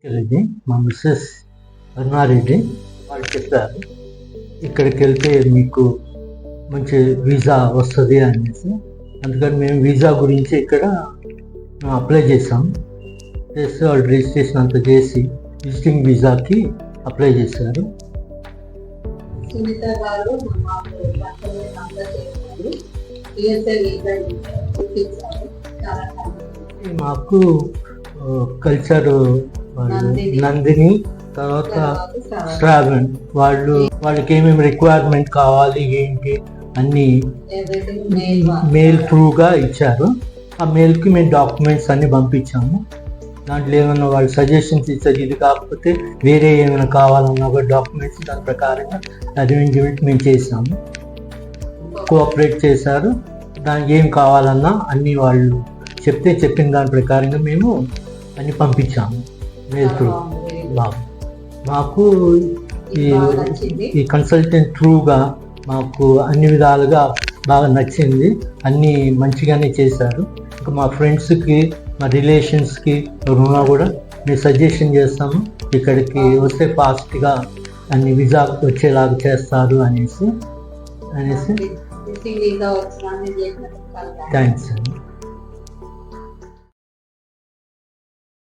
ఇది మా మిస్సెస్ అరుణారెడ్డి వాళ్ళు చెప్పారు, ఇక్కడికి వెళ్తే మీకు మంచి వీసా వస్తుంది అనేసి. అందుకని మేము వీసా గురించి ఇక్కడ అప్లై చేసాం. చేస్తే వాళ్ళు రిజిస్ట్రేషన్ అంతా చేసి విజిటింగ్ వీసాకి అప్లై చేశారు. సునీత గారు మాకు కల్చర్ నందిని, తర్వాత శ్రావణ్ వాళ్ళకి ఏమేమి రిక్వైర్మెంట్ కావాలి ఏంటి అన్నీ మెయిల్ త్రూగా ఇచ్చారు. ఆ మెయిల్కి మేము డాక్యుమెంట్స్ అన్నీ పంపించాము. దాంట్లో ఏమైనా వాళ్ళు సజెషన్స్ ఇచ్చారు, ఇది కాకపోతే వేరే ఏమైనా కావాలన్నా కూడా డాక్యుమెంట్స్ దాని ప్రకారంగా అరేంజ్మెంట్ మేము చేసాము. కోఆపరేట్ చేశారు. దానికి ఏం కావాలన్నా అన్నీ వాళ్ళు చెప్పిన దాని ప్రకారంగా మేము అన్ని పంపించాము మెయిల్ త్రూ. మాకు ఈ కన్సల్టెంట్ త్రూగా మాకు అన్ని విధాలుగా బాగా నచ్చింది. అన్నీ మంచిగానే చేశారు. ఇంకా మా ఫ్రెండ్స్కి, మా రిలేషన్స్కి ఎవరున్నా కూడా మేము సజెషన్ చేస్తాము, ఇక్కడికి వస్తే ఫాస్ట్గా అన్ని వీసా వచ్చేలాగా చేస్తారు అనేసి. థ్యాంక్స్ అండి.